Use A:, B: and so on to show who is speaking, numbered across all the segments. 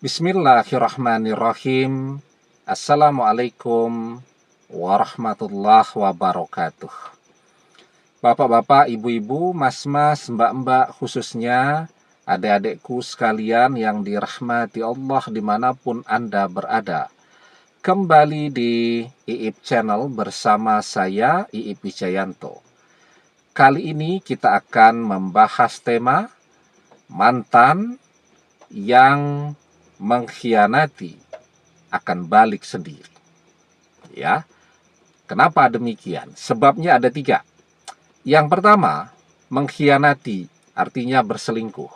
A: Bismillahirrahmanirrahim. Assalamualaikum warahmatullahi wabarakatuh. Bapak-bapak, ibu-ibu, mas-mas, mbak-mbak, khususnya adik-adikku sekalian yang dirahmati Allah dimanapun Anda berada. Kembali di IIP Channel bersama saya, IIP Wijayanto. Kali ini kita akan membahas tema mantan yang mengkhianati akan balik sendiri. Ya, kenapa demikian? Sebabnya ada 3. Yang pertama, mengkhianati artinya berselingkuh.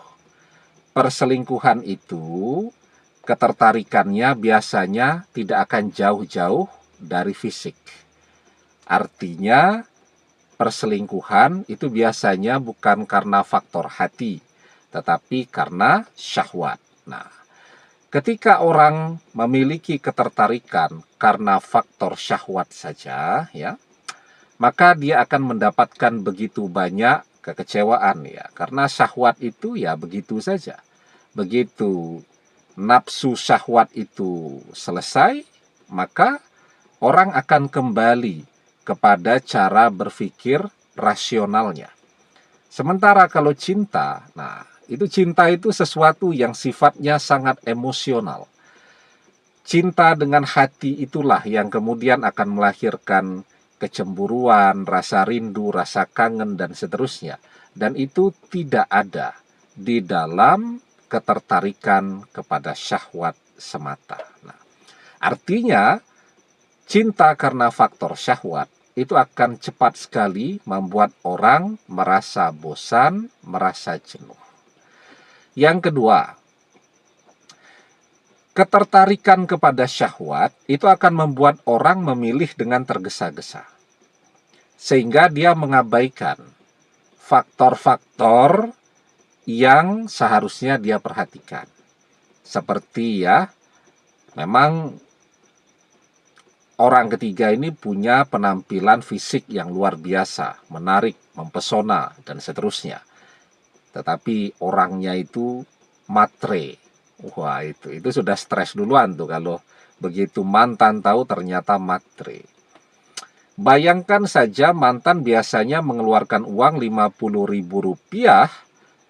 A: Perselingkuhan itu ketertarikannya biasanya tidak akan jauh-jauh dari fisik. Artinya perselingkuhan itu biasanya bukan karena faktor hati, tetapi karena syahwat. Nah, ketika orang memiliki ketertarikan karena faktor syahwat saja, ya, maka dia akan mendapatkan begitu banyak kekecewaan, ya, karena syahwat itu ya begitu saja. Begitu nafsu syahwat itu selesai, maka orang akan kembali kepada cara berpikir rasionalnya. Sementara kalau cinta, nah, cinta itu sesuatu yang sifatnya sangat emosional. Cinta dengan hati itulah yang kemudian akan melahirkan kecemburuan, rasa rindu, rasa kangen, dan seterusnya. Dan itu tidak ada di dalam ketertarikan kepada syahwat semata. Nah, artinya, cinta karena faktor syahwat itu akan cepat sekali membuat orang merasa bosan, merasa jenuh. Yang kedua, ketertarikan kepada syahwat itu akan membuat orang memilih dengan tergesa-gesa. Sehingga dia mengabaikan faktor-faktor yang seharusnya dia perhatikan. Seperti memang orang ketiga ini punya penampilan fisik yang luar biasa, menarik, mempesona, dan seterusnya. Tetapi orangnya itu matre. Wah, itu sudah stres duluan tuh kalau begitu mantan tahu ternyata matre. Bayangkan saja mantan biasanya mengeluarkan uang Rp50.000,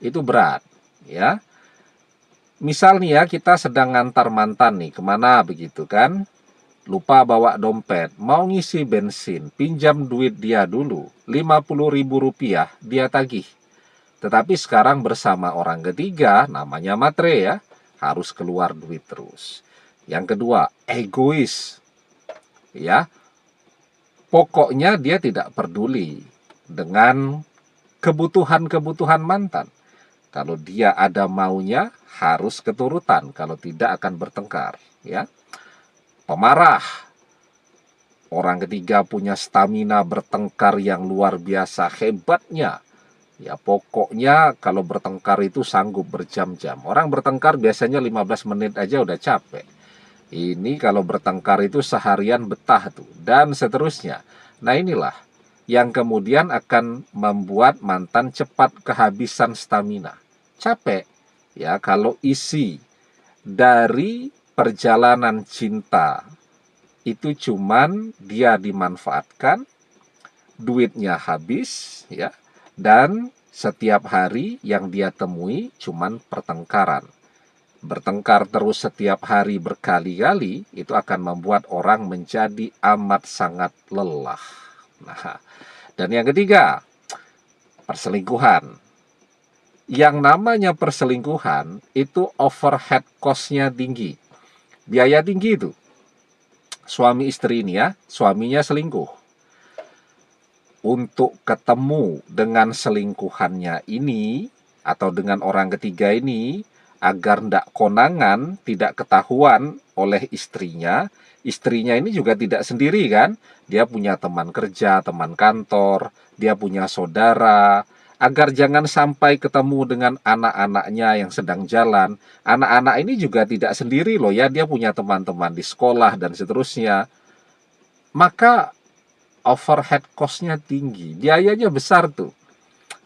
A: itu berat, ya. Misal nih ya, kita sedang ngantar mantan nih kemana begitu kan, lupa bawa dompet, mau ngisi bensin, pinjam duit dia dulu, Rp50.000 dia tagih. Tetapi sekarang bersama orang ketiga, namanya matre ya, harus keluar duit terus. Yang kedua, egois. Ya, pokoknya dia tidak peduli dengan kebutuhan-kebutuhan mantan. Kalau dia ada maunya, harus keturutan. Kalau tidak akan bertengkar. Ya, pemarah. Orang ketiga punya stamina bertengkar yang luar biasa hebatnya. Ya, pokoknya kalau bertengkar itu sanggup berjam-jam. Orang bertengkar biasanya 15 menit aja udah capek. Ini kalau bertengkar itu seharian betah tuh, dan seterusnya. Nah, inilah yang kemudian akan membuat mantan cepat kehabisan stamina. Capek, ya, kalau isi dari perjalanan cinta itu cuman dia dimanfaatkan, duitnya habis, ya, dan setiap hari yang dia temui cuman pertengkaran. Bertengkar terus setiap hari berkali-kali, itu akan membuat orang menjadi amat sangat lelah. Nah, dan yang ketiga, perselingkuhan. Yang namanya perselingkuhan itu overhead cost-nya tinggi. Biaya tinggi itu. Suami istri ini ya, suaminya selingkuh. Untuk ketemu dengan selingkuhannya ini, atau dengan orang ketiga ini, agar tidak konangan, tidak ketahuan oleh istrinya ini juga tidak sendiri kan, dia punya teman kerja, teman kantor, dia punya saudara, agar jangan sampai ketemu dengan anak-anaknya yang sedang jalan. Anak-anak ini juga tidak sendiri loh ya, dia punya teman-teman di sekolah dan seterusnya. Maka overhead cost-nya tinggi, biayanya besar tuh.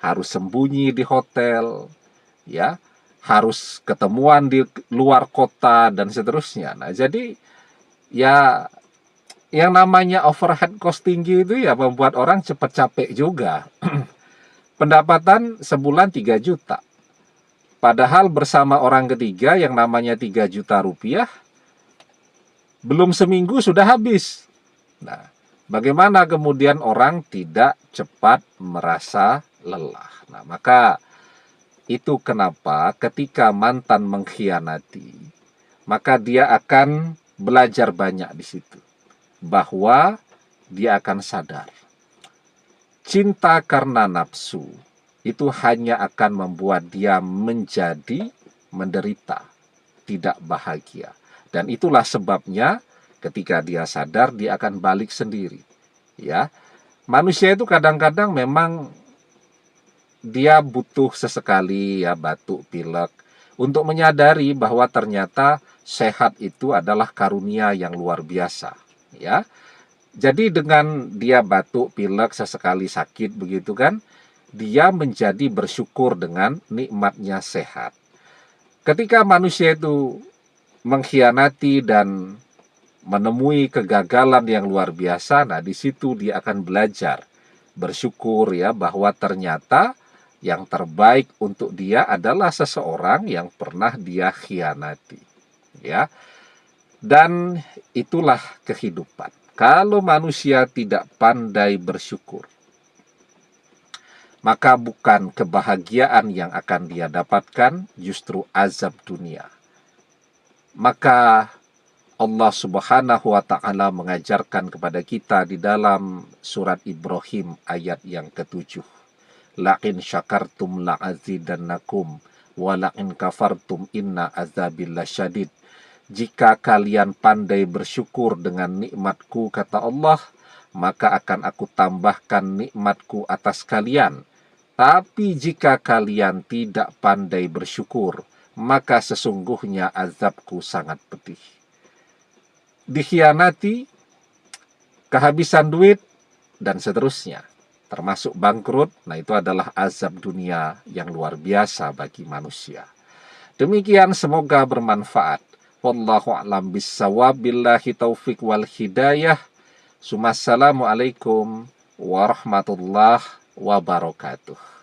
A: Harus sembunyi di hotel, ya, harus ketemuan di luar kota dan seterusnya. Nah, jadi ya yang namanya overhead cost tinggi itu ya membuat orang cepat capek juga. Pendapatan sebulan 3 juta. Padahal bersama orang ketiga yang namanya 3 juta rupiah, belum seminggu sudah habis. Nah, bagaimana kemudian orang tidak cepat merasa lelah? Nah, maka itu kenapa ketika mantan mengkhianati, maka dia akan belajar banyak di situ. Bahwa dia akan sadar. Cinta karena nafsu itu hanya akan membuat dia menjadi menderita, tidak bahagia. Dan itulah sebabnya ketika dia sadar dia akan balik sendiri. Ya, manusia itu kadang-kadang memang dia butuh sesekali ya batuk pilek untuk menyadari bahwa ternyata sehat itu adalah karunia yang luar biasa. Ya, jadi dengan dia batuk pilek sesekali sakit begitu kan, dia menjadi bersyukur dengan nikmatnya sehat. Ketika manusia itu mengkhianati dan menemui kegagalan yang luar biasa, nah di situ dia akan belajar bersyukur ya bahwa ternyata yang terbaik untuk dia adalah seseorang yang pernah dia khianati. Ya. Dan itulah kehidupan. Kalau manusia tidak pandai bersyukur, maka bukan kebahagiaan yang akan dia dapatkan, justru azab dunia. Maka Allah Subhanahu wa Ta'ala mengajarkan kepada kita di dalam surat Ibrahim ayat yang ke-7. La'in syakartum la'azidannakum wa la'in kafartum inna azabil lasyadid. Jika kalian pandai bersyukur dengan nikmatku, kata Allah, maka akan aku tambahkan nikmatku atas kalian. Tapi jika kalian tidak pandai bersyukur, maka sesungguhnya azabku sangat pedih. Dikhianati, kehabisan duit, dan seterusnya. Termasuk bangkrut, nah itu adalah azab dunia yang luar biasa bagi manusia. Demikian, semoga bermanfaat. Wallahu a'lam bissawab, billahi taufik wal hidayah. Assalamualaikum warahmatullahi wabarakatuh.